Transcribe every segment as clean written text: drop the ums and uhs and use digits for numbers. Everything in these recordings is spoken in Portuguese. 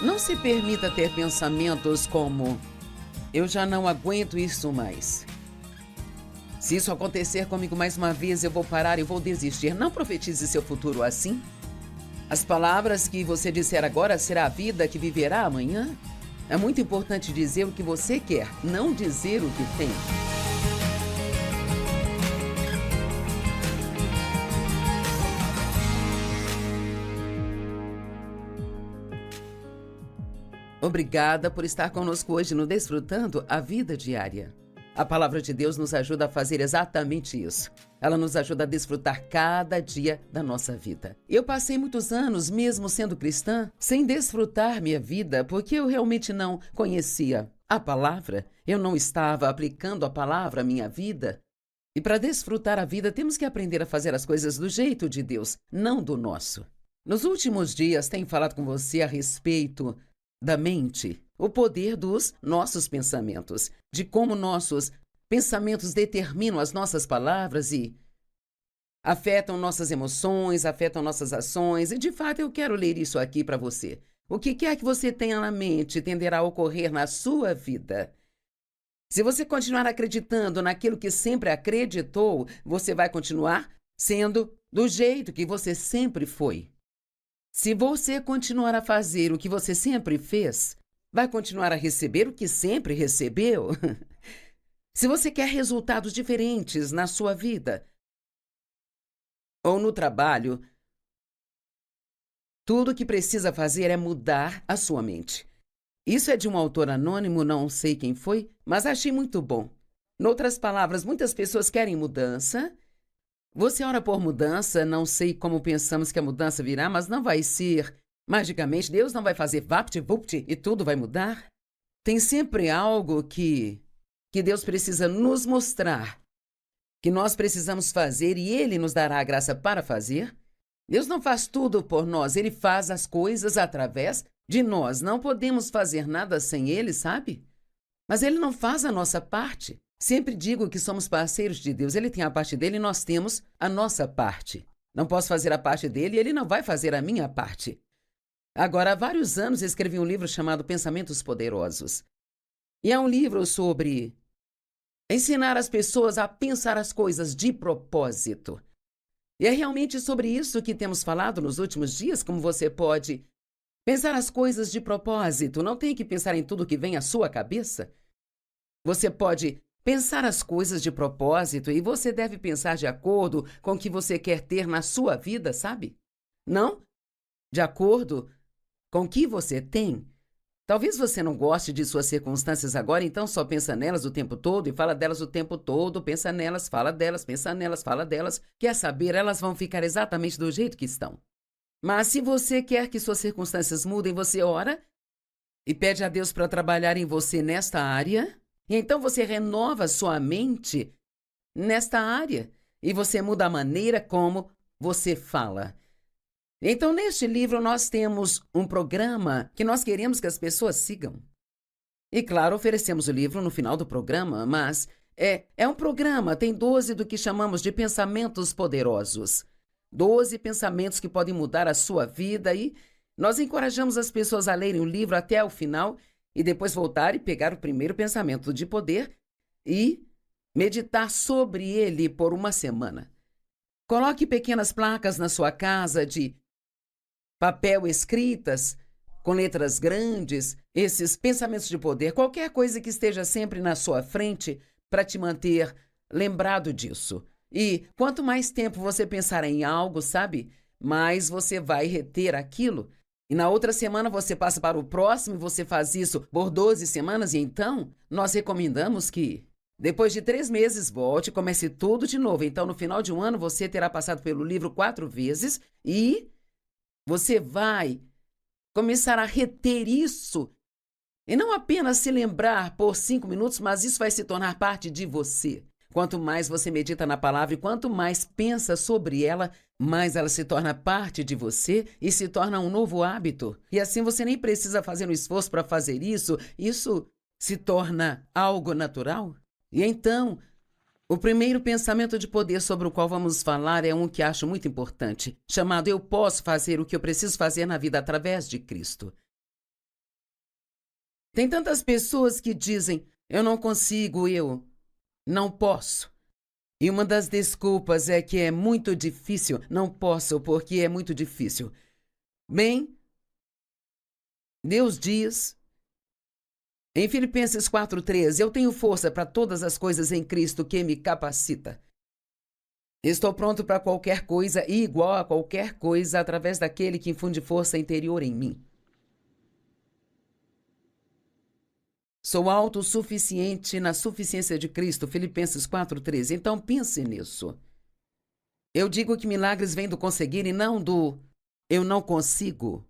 Não se permita ter pensamentos como: eu já não aguento isso mais. Se isso acontecer comigo mais uma vez, eu vou parar e vou desistir. Não profetize seu futuro assim. As palavras que você disser agora será a vida que viverá amanhã. É muito importante dizer o que você quer, não dizer o que tem. Obrigada por estar conosco hoje no Desfrutando a Vida Diária. A palavra de Deus nos ajuda a fazer exatamente isso. Ela nos ajuda a desfrutar cada dia da nossa vida. Eu passei muitos anos, mesmo sendo cristã, sem desfrutar minha vida, porque eu realmente não conhecia a palavra. Eu não estava aplicando a palavra à minha vida. E para desfrutar a vida, temos que aprender a fazer as coisas do jeito de Deus, não do nosso. Nos últimos dias, tenho falado com você a respeito da mente, o poder dos nossos pensamentos, de como nossos pensamentos determinam as nossas palavras e afetam nossas emoções, afetam nossas ações. E de fato eu quero ler isso aqui para você. O que quer que você tenha na mente tenderá a ocorrer na sua vida. Se você continuar acreditando naquilo que sempre acreditou, você vai continuar sendo do jeito que você sempre foi. Se você continuar a fazer o que você sempre fez, vai continuar a receber o que sempre recebeu. Se você quer resultados diferentes na sua vida ou no trabalho, tudo o que precisa fazer é mudar a sua mente. Isso é de um autor anônimo, não sei quem foi, mas achei muito bom. Noutras palavras, muitas pessoas querem mudança. Você ora por mudança, não sei como pensamos que a mudança virá, mas não vai ser magicamente. Deus não vai fazer vapt-vupt e tudo vai mudar. Tem sempre algo que Deus precisa nos mostrar, que nós precisamos fazer e Ele nos dará a graça para fazer. Deus não faz tudo por nós, Ele faz as coisas através de nós. Não podemos fazer nada sem Ele, sabe? Mas Ele não faz a nossa parte. Sempre digo que somos parceiros de Deus. Ele tem a parte dele e nós temos a nossa parte. Não posso fazer a parte dele e ele não vai fazer a minha parte. Agora, há vários anos escrevi um livro chamado Pensamentos Poderosos. E é um livro sobre ensinar as pessoas a pensar as coisas de propósito. E é realmente sobre isso que temos falado nos últimos dias, como você pode pensar as coisas de propósito. Não tem que pensar em tudo que vem à sua cabeça. Você pode pensar as coisas de propósito e você deve pensar de acordo com o que você quer ter na sua vida, sabe? Não de acordo com o que você tem. Talvez você não goste de suas circunstâncias agora, então só pensa nelas o tempo todo e fala delas o tempo todo, pensa nelas, fala delas, pensa nelas, fala delas. Quer saber, elas vão ficar exatamente do jeito que estão. Mas se você quer que suas circunstâncias mudem, você ora e pede a Deus para trabalhar em você nesta área. E então você renova sua mente nesta área e você muda a maneira como você fala. Então, neste livro, nós temos um programa que nós queremos que as pessoas sigam. E, claro, oferecemos o livro no final do programa, mas é um programa, tem 12 do que chamamos de pensamentos poderosos. 12 pensamentos que podem mudar a sua vida e nós encorajamos as pessoas a lerem o livro até o final e depois voltar e pegar o primeiro pensamento de poder e meditar sobre ele por uma semana. Coloque pequenas placas na sua casa de papel escritas, com letras grandes, esses pensamentos de poder, qualquer coisa que esteja sempre na sua frente para te manter lembrado disso. E quanto mais tempo você pensar em algo, sabe, mais você vai reter aquilo. E na outra semana você passa para o próximo e você faz isso por 12 semanas. E então, nós recomendamos que depois de 3 meses volte e comece tudo de novo. Então, no final de um ano, você terá passado pelo livro 4 vezes e você vai começar a reter isso. E não apenas se lembrar por 5 minutos, mas isso vai se tornar parte de você. Quanto mais você medita na palavra e quanto mais pensa sobre ela, mais ela se torna parte de você e se torna um novo hábito. E assim você nem precisa fazer um esforço para fazer isso. Isso se torna algo natural. E então, o primeiro pensamento de poder sobre o qual vamos falar é um que acho muito importante, chamado Eu posso fazer o que eu preciso fazer na vida através de Cristo. Tem tantas pessoas que dizem, eu não consigo, eu não posso. E uma das desculpas é que é muito difícil. Não posso porque é muito difícil. Bem, Deus diz em Filipenses 4:13, eu tenho força para todas as coisas em Cristo que me capacita. Estou pronto para qualquer coisa e igual a qualquer coisa através daquele que infunde força interior em mim. Sou autossuficiente na suficiência de Cristo, Filipenses 4:13. Então pense nisso. Eu digo que milagres vêm do conseguir e não do eu não consigo.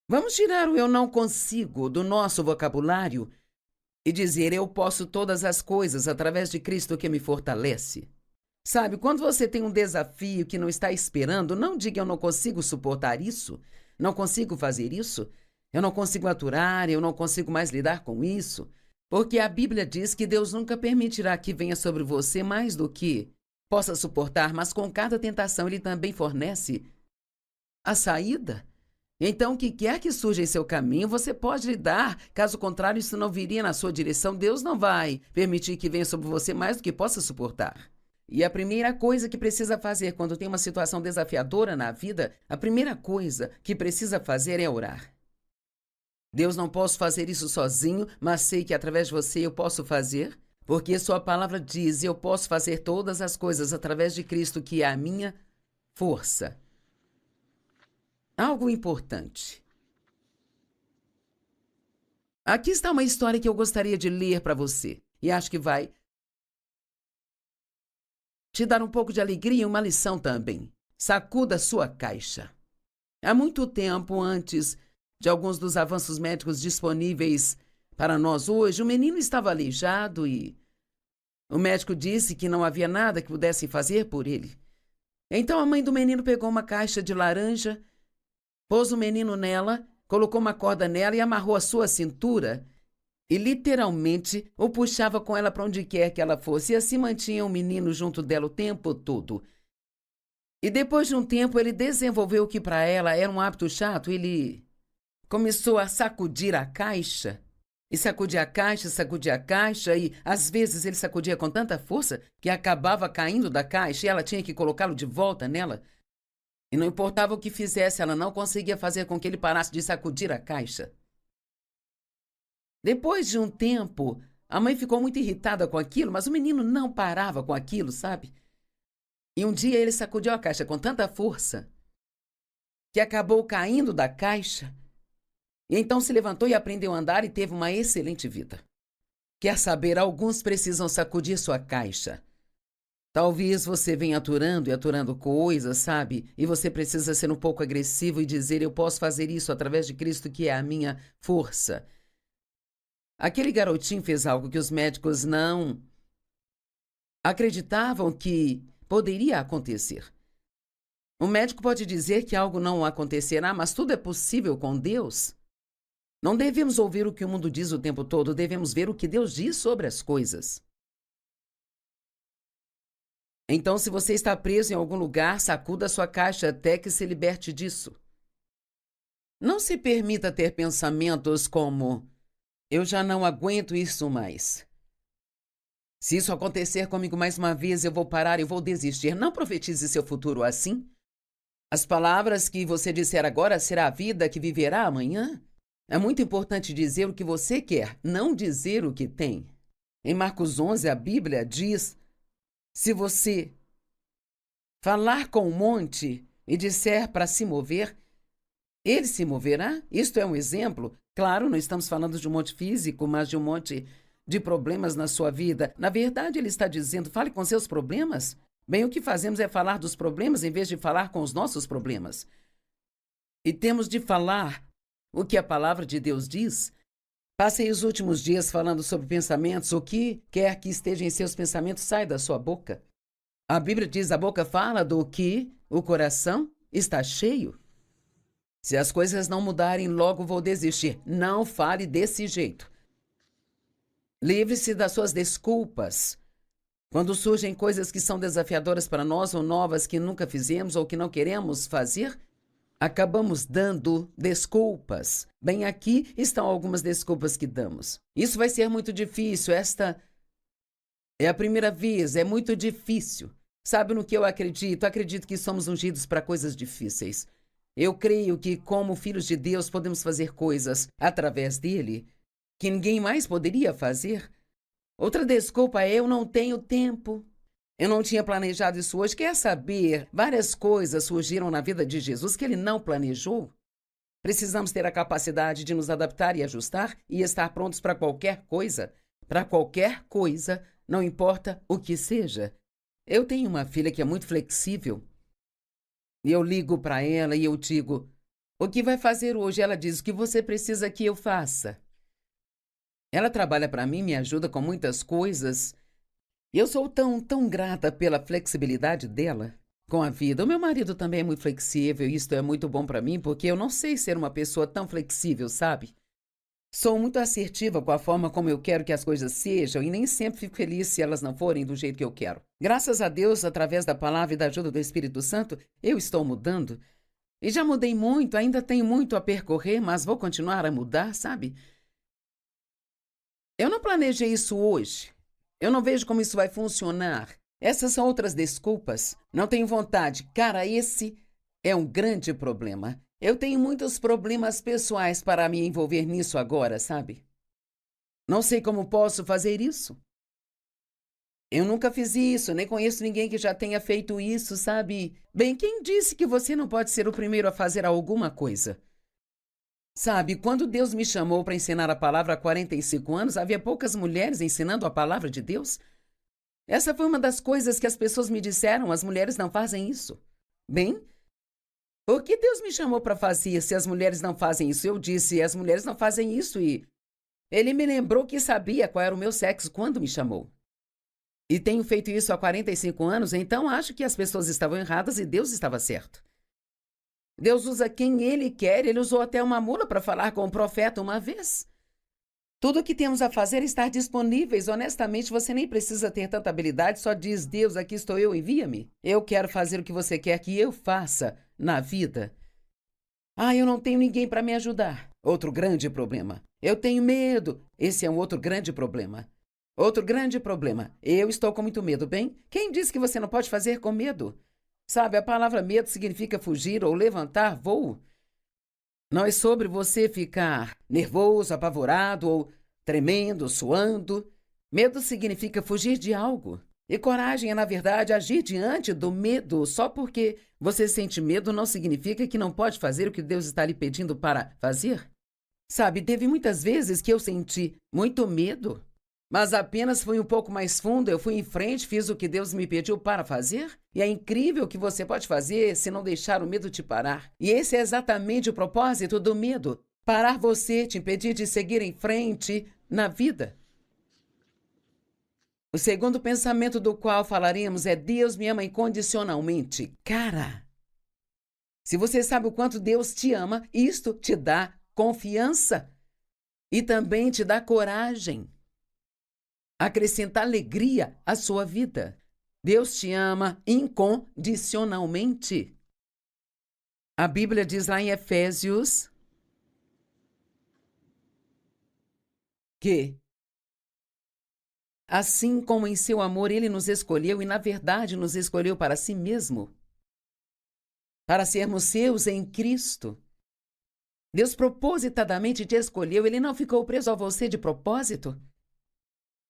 Vamos tirar o eu não consigo do nosso vocabulário e dizer eu posso todas as coisas através de Cristo que me fortalece. Sabe, quando você tem um desafio que não está esperando, não diga eu não consigo suportar isso, não consigo fazer isso, eu não consigo aturar, eu não consigo mais lidar com isso, porque a Bíblia diz que Deus nunca permitirá que venha sobre você mais do que possa suportar, mas com cada tentação Ele também fornece a saída. Então, o que quer que surja em seu caminho, você pode lidar. Caso contrário, isso não viria na sua direção. Deus não vai permitir que venha sobre você mais do que possa suportar. E a primeira coisa que precisa fazer quando tem uma situação desafiadora na vida, a primeira coisa que precisa fazer é orar. Deus, não posso fazer isso sozinho, mas sei que através de você eu posso fazer, porque sua palavra diz, eu posso fazer todas as coisas através de Cristo, que é a minha força. Algo importante. Aqui está uma história que eu gostaria de ler para você, e acho que vai te dar um pouco de alegria e uma lição também. Sacuda sua caixa. Há muito tempo antes de alguns dos avanços médicos disponíveis para nós hoje, o menino estava aleijado e o médico disse que não havia nada que pudessem fazer por ele. Então a mãe do menino pegou uma caixa de laranja, pôs o menino nela, colocou uma corda nela e amarrou a sua cintura e literalmente o puxava com ela para onde quer que ela fosse. E assim mantinha o menino junto dela o tempo todo. E depois de um tempo ele desenvolveu o que para ela era um hábito chato. Ele começou a sacudir a caixa. E sacudia a caixa e às vezes ele sacudia com tanta força que acabava caindo da caixa e ela tinha que colocá-lo de volta nela. E não importava o que fizesse, ela não conseguia fazer com que ele parasse de sacudir a caixa. Depois de um tempo, a mãe ficou muito irritada com aquilo, mas o menino não parava com aquilo, sabe? E um dia ele sacudiu a caixa com tanta força que acabou caindo da caixa. E então se levantou e aprendeu a andar e teve uma excelente vida. Quer saber, alguns precisam sacudir sua caixa. Talvez você venha aturando e aturando coisas, sabe? E você precisa ser um pouco agressivo e dizer, eu posso fazer isso através de Cristo, que é a minha força. Aquele garotinho fez algo que os médicos não acreditavam que poderia acontecer. O médico pode dizer que algo não acontecerá, mas tudo é possível com Deus. Não devemos ouvir o que o mundo diz o tempo todo, devemos ver o que Deus diz sobre as coisas. Então, se você está preso em algum lugar, sacuda sua caixa até que se liberte disso. Não se permita ter pensamentos como, eu já não aguento isso mais. Se isso acontecer comigo mais uma vez, eu vou parar e vou desistir. Não profetize seu futuro assim. As palavras que você disser agora será a vida que viverá amanhã. É muito importante dizer o que você quer, não dizer o que tem. Em Marcos 11, a Bíblia diz, se você falar com um monte e disser para se mover, ele se moverá. Isto é um exemplo. Claro, não estamos falando de um monte físico, mas de um monte de problemas na sua vida. Na verdade, ele está dizendo, fale com seus problemas. Bem, o que fazemos é falar dos problemas em vez de falar com os nossos problemas. E temos de falar o que a palavra de Deus diz. Passei os últimos dias falando sobre pensamentos. O que quer que esteja em seus pensamentos sai da sua boca. A Bíblia diz, a boca fala do que o coração está cheio. Se as coisas não mudarem, logo vou desistir. Não fale desse jeito. Livre-se das suas desculpas. Quando surgem coisas que são desafiadoras para nós ou novas que nunca fizemos ou que não queremos fazer, acabamos dando desculpas. Bem, aqui estão algumas desculpas que damos. Isso vai ser muito difícil, esta é a primeira vez, é muito difícil. Sabe no que eu acredito? Acredito que somos ungidos para coisas difíceis. Eu creio que, como filhos de Deus, podemos fazer coisas através dele que ninguém mais poderia fazer. Outra desculpa é: eu não tenho tempo. Eu não tinha planejado isso hoje. Quer saber? Várias coisas surgiram na vida de Jesus que ele não planejou. Precisamos ter a capacidade de nos adaptar e ajustar e estar prontos para qualquer coisa. Para qualquer coisa, não importa o que seja. Eu tenho uma filha que é muito flexível. E eu ligo para ela e eu digo: o que vai fazer hoje? Ela diz: o que você precisa que eu faça? Ela trabalha para mim, me ajuda com muitas coisas. E eu sou tão grata pela flexibilidade dela com a vida. O meu marido também é muito flexível e isto é muito bom para mim, porque eu não sei ser uma pessoa tão flexível, sabe? Sou muito assertiva com a forma como eu quero que as coisas sejam e nem sempre fico feliz se elas não forem do jeito que eu quero. Graças a Deus, através da palavra e da ajuda do Espírito Santo, eu estou mudando. E já mudei muito, ainda tenho muito a percorrer, mas vou continuar a mudar, sabe? Eu não planejei isso hoje. Eu não vejo como isso vai funcionar. Essas são outras desculpas. Não tenho vontade. Cara, esse é um grande problema. Eu tenho muitos problemas pessoais para me envolver nisso agora, sabe? Não sei como posso fazer isso. Eu nunca fiz isso, nem conheço ninguém que já tenha feito isso, sabe? Bem, quem disse que você não pode ser o primeiro a fazer alguma coisa? Sabe, quando Deus me chamou para ensinar a palavra há 45 anos, havia poucas mulheres ensinando a palavra de Deus. Essa foi uma das coisas que as pessoas me disseram: as mulheres não fazem isso. Bem, o que Deus me chamou para fazer se as mulheres não fazem isso? Eu disse: as mulheres não fazem isso, e ele me lembrou que sabia qual era o meu sexo quando me chamou. E tenho feito isso há 45 anos, então acho que as pessoas estavam erradas e Deus estava certo. Deus usa quem Ele quer. Ele usou até uma mula para falar com o profeta uma vez. Tudo o que temos a fazer é estar disponíveis. Honestamente, você nem precisa ter tanta habilidade, só diz: Deus, aqui estou eu, envia-me. Eu quero fazer o que você quer que eu faça na vida. Eu não tenho ninguém para me ajudar. Outro grande problema. Eu tenho medo. Esse é um outro grande problema. Outro grande problema. Eu estou com muito medo. Bem, quem disse que você não pode fazer com medo? Sabe, a palavra medo significa fugir ou levantar voo. Não é sobre você ficar nervoso, apavorado ou tremendo, suando. Medo significa fugir de algo. E coragem é, na verdade, agir diante do medo. Só porque você sente medo não significa que não pode fazer o que Deus está lhe pedindo para fazer. Sabe, teve muitas vezes que eu senti muito medo, mas apenas fui um pouco mais fundo, eu fui em frente, fiz o que Deus me pediu para fazer. E é incrível o que você pode fazer se não deixar o medo te parar. E esse é exatamente o propósito do medo: parar você, te impedir de seguir em frente na vida. O segundo pensamento do qual falaremos é: Deus me ama incondicionalmente. Cara, se você sabe o quanto Deus te ama, isto te dá confiança e também te dá coragem. Acrescenta alegria à sua vida. Deus te ama incondicionalmente. A Bíblia diz lá em Efésios que, assim como em seu amor ele nos escolheu, e na verdade nos escolheu para si mesmo, para sermos seus em Cristo. Deus propositadamente te escolheu, ele não ficou preso a você de propósito.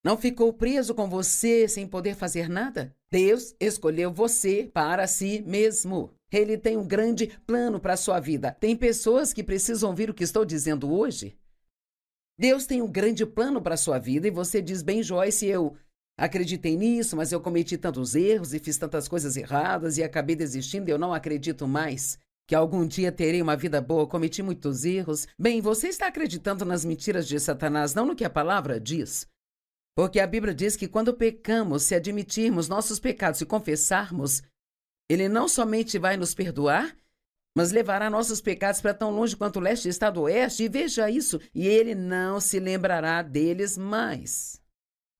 Não ficou preso com você sem poder fazer nada? Deus escolheu você para si mesmo. Ele tem um grande plano para a sua vida. Tem pessoas que precisam ouvir o que estou dizendo hoje. Deus tem um grande plano para a sua vida e você diz: bem, Joyce, eu acreditei nisso, mas eu cometi tantos erros e fiz tantas coisas erradas e acabei desistindo e eu não acredito mais que algum dia terei uma vida boa, cometi muitos erros. Bem, você está acreditando nas mentiras de Satanás, não no que a palavra diz. Porque a Bíblia diz que quando pecamos, se admitirmos nossos pecados e confessarmos, ele não somente vai nos perdoar, mas levará nossos pecados para tão longe quanto o leste está do oeste, e veja isso, e ele não se lembrará deles mais.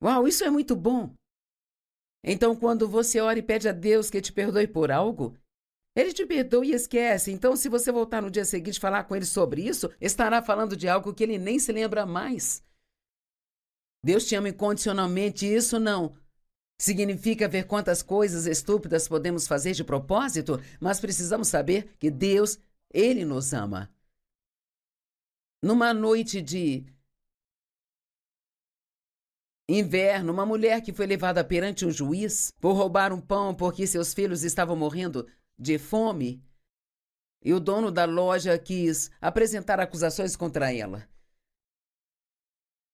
Uau, isso é muito bom! Então, quando você ora e pede a Deus que te perdoe por algo, Ele te perdoa e esquece. Então, se você voltar no dia seguinte e falar com ele sobre isso, estará falando de algo que ele nem se lembra mais. Deus te ama incondicionalmente, isso não significa ver quantas coisas estúpidas podemos fazer de propósito, mas precisamos saber que Deus, Ele nos ama. Numa noite de inverno, uma mulher que foi levada perante um juiz por roubar um pão porque seus filhos estavam morrendo de fome, e o dono da loja quis apresentar acusações contra ela.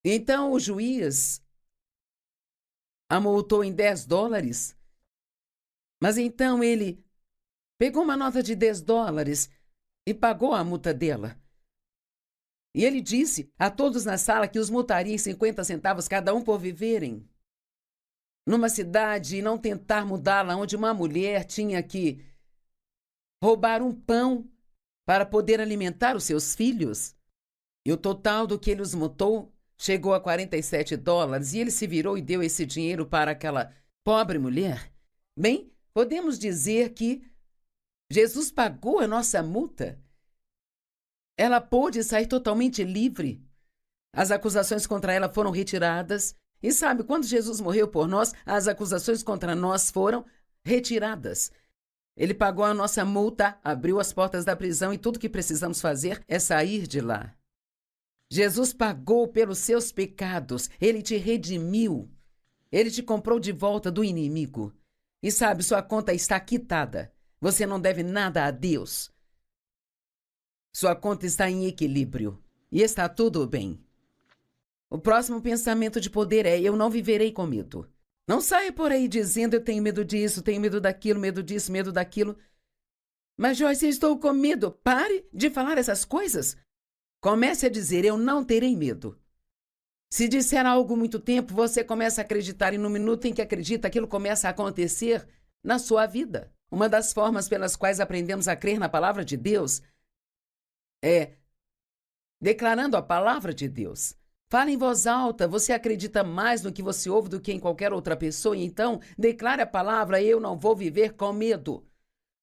Então o juiz a multou em $10, mas então ele pegou uma nota de $10 e pagou a multa dela. E ele disse a todos na sala que os multaria em 50 centavos cada um por viverem numa cidade e não tentar mudá-la, onde uma mulher tinha que roubar um pão para poder alimentar os seus filhos. E o total do que ele os multou chegou a $47, e ele se virou e deu esse dinheiro para aquela pobre mulher. Bem, podemos dizer que Jesus pagou a nossa multa. Ela pôde sair totalmente livre. As acusações contra ela foram retiradas. E sabe, quando Jesus morreu por nós, as acusações contra nós foram retiradas. Ele pagou a nossa multa, abriu as portas da prisão e tudo que precisamos fazer é sair de lá. Jesus pagou pelos seus pecados. Ele te redimiu. Ele te comprou de volta do inimigo. E sabe, sua conta está quitada. Você não deve nada a Deus. Sua conta está em equilíbrio. E está tudo bem. O próximo pensamento de poder é: eu não viverei com medo. Não saia por aí dizendo: eu tenho medo disso, tenho medo daquilo, medo disso, medo daquilo. Mas Joyce, eu estou com medo. Pare de falar essas coisas. Comece a dizer: eu não terei medo. Se disser algo muito tempo, você começa a acreditar, e no minuto em que acredita, aquilo começa a acontecer na sua vida. Uma das formas pelas quais aprendemos a crer na palavra de Deus é declarando a palavra de Deus. Fale em voz alta, você acredita mais no que você ouve do que em qualquer outra pessoa, e então declare a palavra: eu não vou viver com medo.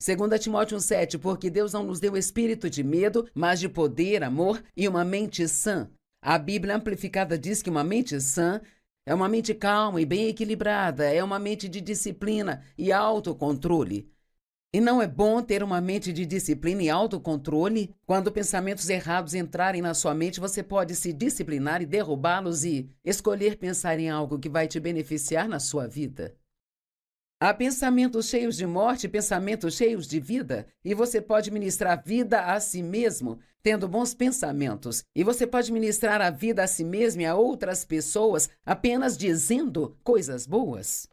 2 Timóteo 1,7, porque Deus não nos deu espírito de medo, mas de poder, amor e uma mente sã. A Bíblia Amplificada diz que uma mente sã é uma mente calma e bem equilibrada, é uma mente de disciplina e autocontrole. E não é bom ter uma mente de disciplina e autocontrole? Quando pensamentos errados entrarem na sua mente, você pode se disciplinar e derrubá-los e escolher pensar em algo que vai te beneficiar na sua vida. Há pensamentos cheios de morte e pensamentos cheios de vida, e você pode ministrar vida a si mesmo, tendo bons pensamentos. E você pode ministrar a vida a si mesmo e a outras pessoas apenas dizendo coisas boas.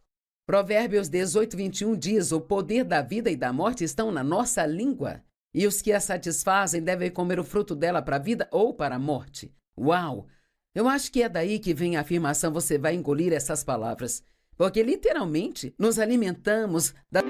Provérbios 18:21 diz: o poder da vida e da morte estão na nossa língua, e os que a satisfazem devem comer o fruto dela para a vida ou para a morte. Uau! Eu acho que é daí que vem a afirmação: você vai engolir essas palavras. Porque literalmente nos alimentamos da...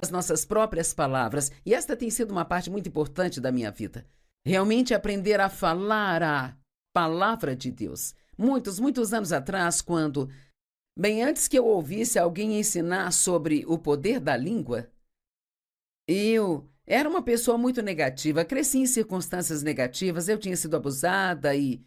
as nossas próprias palavras, e esta tem sido uma parte muito importante da minha vida. Realmente aprender a falar a palavra de Deus. Muitos anos atrás, quando, bem antes que eu ouvisse alguém ensinar sobre o poder da língua, eu era uma pessoa muito negativa, cresci em circunstâncias negativas, eu tinha sido abusada e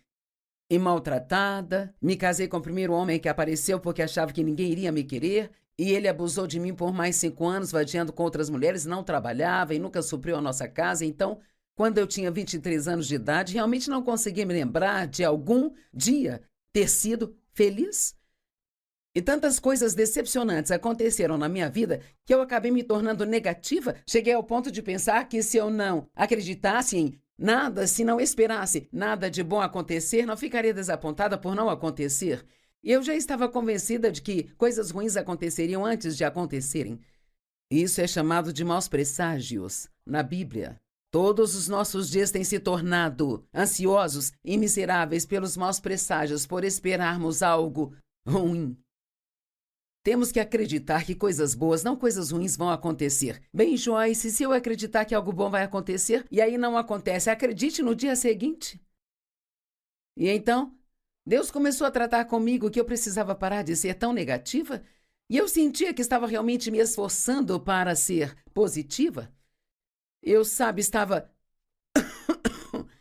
maltratada, me casei com o primeiro homem que apareceu porque achava que ninguém iria me querer, E ele abusou de mim por mais 5 anos, vadiando com outras mulheres, não trabalhava e nunca supriu a nossa casa. Então, quando eu tinha 23 anos de idade, realmente não conseguia me lembrar de algum dia ter sido feliz. E tantas coisas decepcionantes aconteceram na minha vida que eu acabei me tornando negativa. Cheguei ao ponto de pensar que se eu não acreditasse em nada, se não esperasse nada de bom acontecer, não ficaria desapontada por não acontecer. E eu já estava convencida de que coisas ruins aconteceriam antes de acontecerem. Isso é chamado de maus presságios na Bíblia. Todos os nossos dias têm se tornado ansiosos e miseráveis pelos maus presságios, por esperarmos algo ruim. Temos que acreditar que coisas boas, não coisas ruins, vão acontecer. Bem, Joyce, se eu acreditar que algo bom vai acontecer e aí não acontece, acredite no dia seguinte. E então, Deus começou a tratar comigo que eu precisava parar de ser tão negativa e eu sentia que estava realmente me esforçando para ser positiva. Eu, estava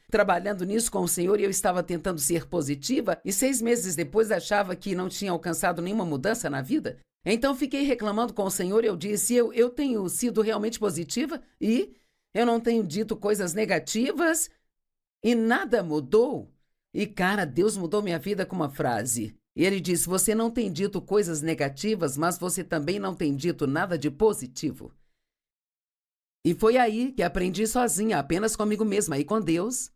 trabalhando nisso com o Senhor e eu estava tentando ser positiva e 6 meses depois achava que não tinha alcançado nenhuma mudança na vida. Então fiquei reclamando com o Senhor e eu disse, eu tenho sido realmente positiva e eu não tenho dito coisas negativas e nada mudou. E cara, Deus mudou minha vida com uma frase. E ele disse, você não tem dito coisas negativas, mas você também não tem dito nada de positivo. E foi aí que aprendi sozinha, apenas comigo mesma e com Deus,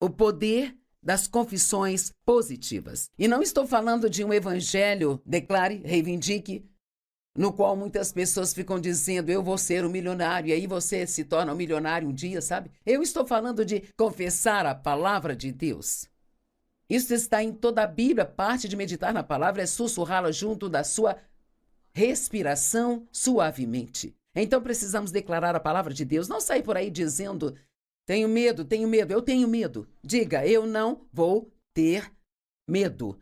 o poder das confissões positivas. E não estou falando de um evangelho, declare, reivindique, no qual muitas pessoas ficam dizendo, eu vou ser um milionário, e aí você se torna um milionário um dia, sabe? Eu estou falando de confessar a palavra de Deus. Isso está em toda a Bíblia, parte de meditar na palavra é sussurrá-la junto da sua respiração suavemente. Então precisamos declarar a palavra de Deus, não sair por aí dizendo, tenho medo, eu tenho medo. Diga, eu não vou ter medo.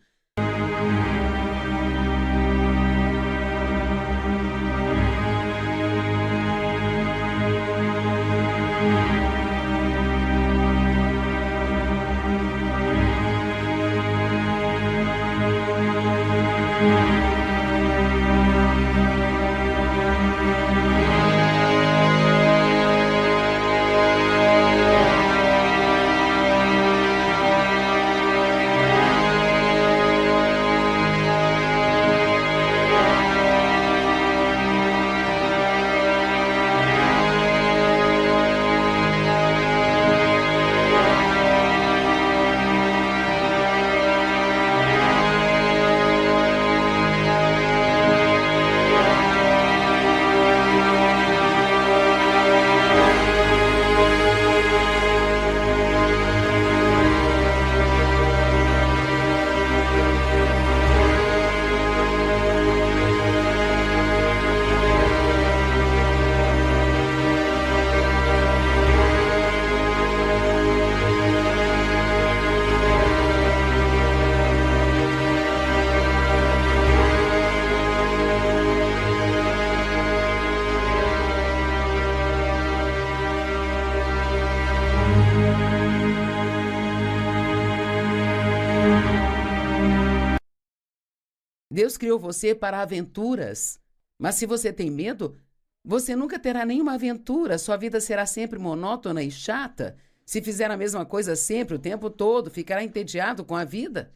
Deus criou você para aventuras, mas se você tem medo, você nunca terá nenhuma aventura, sua vida será sempre monótona e chata. Se fizer a mesma coisa sempre, o tempo todo, ficará entediado com a vida.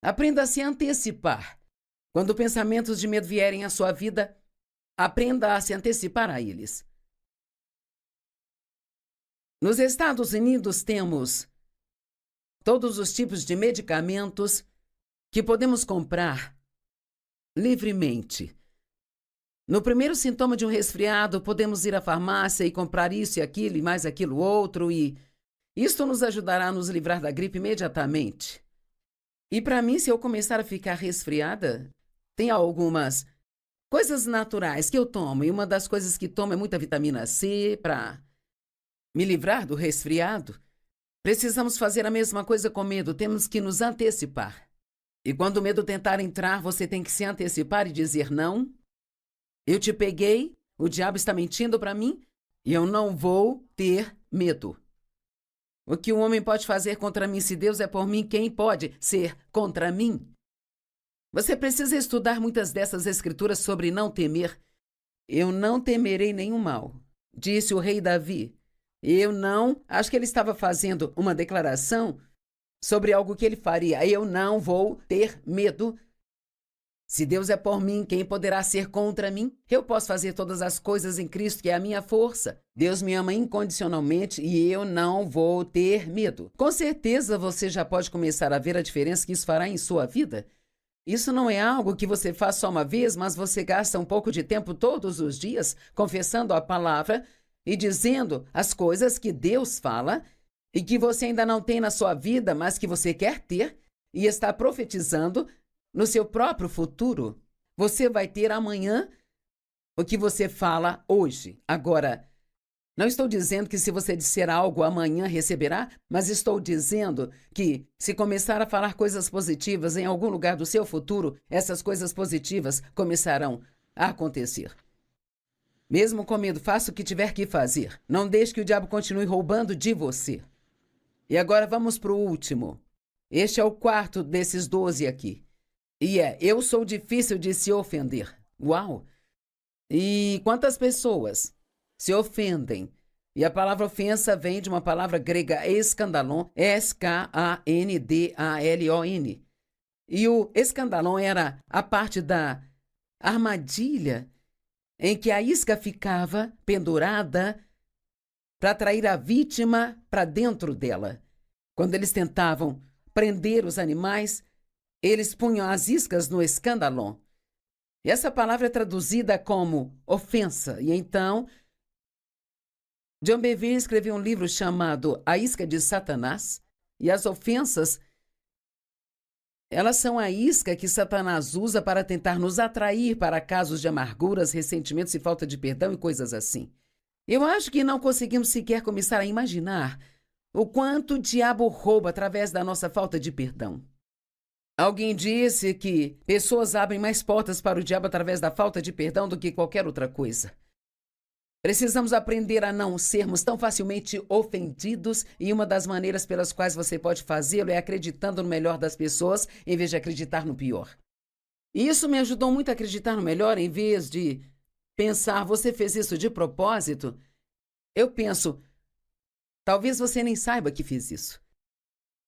Aprenda a se antecipar. Quando pensamentos de medo vierem à sua vida, aprenda a se antecipar a eles. Nos Estados Unidos temos todos os tipos de medicamentos que podemos comprar livremente. No primeiro sintoma de um resfriado, podemos ir à farmácia e comprar isso e aquilo e mais aquilo outro, e isto nos ajudará a nos livrar da gripe imediatamente. E para mim, se eu começar a ficar resfriada, tem algumas coisas naturais que eu tomo, e uma das coisas que tomo é muita vitamina C para me livrar do resfriado. Precisamos fazer a mesma coisa com medo, temos que nos antecipar. E quando o medo tentar entrar, você tem que se antecipar e dizer, não, eu te peguei, o diabo está mentindo para mim e eu não vou ter medo. O que um homem pode fazer contra mim se Deus é por mim, quem pode ser contra mim? Você precisa estudar muitas dessas escrituras sobre não temer. Eu não temerei nenhum mal, disse o rei Davi. Eu não. Acho que ele estava fazendo uma declaração sobre algo que ele faria. Eu não vou ter medo. Se Deus é por mim, quem poderá ser contra mim? Eu posso fazer todas as coisas em Cristo, que é a minha força. Deus me ama incondicionalmente e eu não vou ter medo. Com certeza você já pode começar a ver a diferença que isso fará em sua vida. Isso não é algo que você faz só uma vez, mas você gasta um pouco de tempo todos os dias confessando a palavra e dizendo as coisas que Deus fala e que você ainda não tem na sua vida, mas que você quer ter, e está profetizando no seu próprio futuro. Você vai ter amanhã o que você fala hoje. Agora, não estou dizendo que se você disser algo amanhã receberá, mas estou dizendo que se começar a falar coisas positivas em algum lugar do seu futuro, essas coisas positivas começarão a acontecer. Mesmo com medo, faça o que tiver que fazer. Não deixe que o diabo continue roubando de você. E agora vamos para o último. Este é o quarto desses 12 aqui. E eu sou difícil de se ofender. Uau! E quantas pessoas se ofendem? E a palavra ofensa vem de uma palavra grega escandalon, S-K-A-N-D-A-L-O-N. E o escandalon era a parte da armadilha em que a isca ficava pendurada para atrair a vítima para dentro dela. Quando eles tentavam prender os animais, eles punham as iscas no escandalon. E essa palavra é traduzida como ofensa. E então, John Bevere escreveu um livro chamado A Isca de Satanás. E as ofensas, elas são a isca que Satanás usa para tentar nos atrair para casos de amarguras, ressentimentos e falta de perdão e coisas assim. Eu acho que não conseguimos sequer começar a imaginar o quanto o diabo rouba através da nossa falta de perdão. Alguém disse que pessoas abrem mais portas para o diabo através da falta de perdão do que qualquer outra coisa. Precisamos aprender a não sermos tão facilmente ofendidos, e uma das maneiras pelas quais você pode fazê-lo é acreditando no melhor das pessoas em vez de acreditar no pior. E isso me ajudou muito a acreditar no melhor em vez de pensar, você fez isso de propósito? Eu penso, talvez você nem saiba que fiz isso.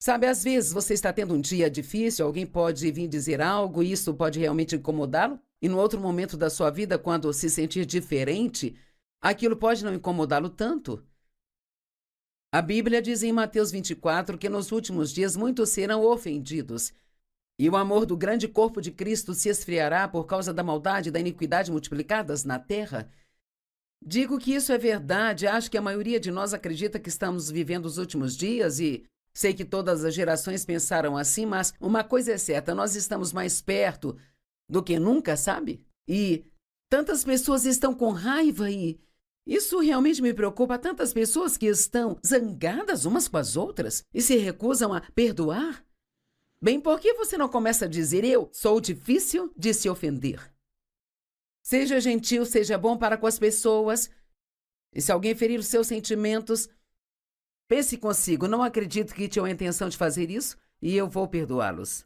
Sabe, às vezes você está tendo um dia difícil, alguém pode vir dizer algo e isso pode realmente incomodá-lo, e no outro momento da sua vida, quando se sentir diferente, aquilo pode não incomodá-lo tanto. A Bíblia diz em Mateus 24 que nos últimos dias muitos serão ofendidos, e o amor do grande corpo de Cristo se esfriará por causa da maldade e da iniquidade multiplicadas na terra. Digo que isso é verdade, acho que a maioria de nós acredita que estamos vivendo os últimos dias e sei que todas as gerações pensaram assim, mas uma coisa é certa, nós estamos mais perto do que nunca, sabe? E tantas pessoas estão com raiva e isso realmente me preocupa. Tantas pessoas que estão zangadas umas com as outras e se recusam a perdoar. Bem, por que você não começa a dizer, eu sou difícil de se ofender? Seja gentil, seja bom para com as pessoas. E se alguém ferir os seus sentimentos, pense consigo, não acredito que tinham a intenção de fazer isso e eu vou perdoá-los.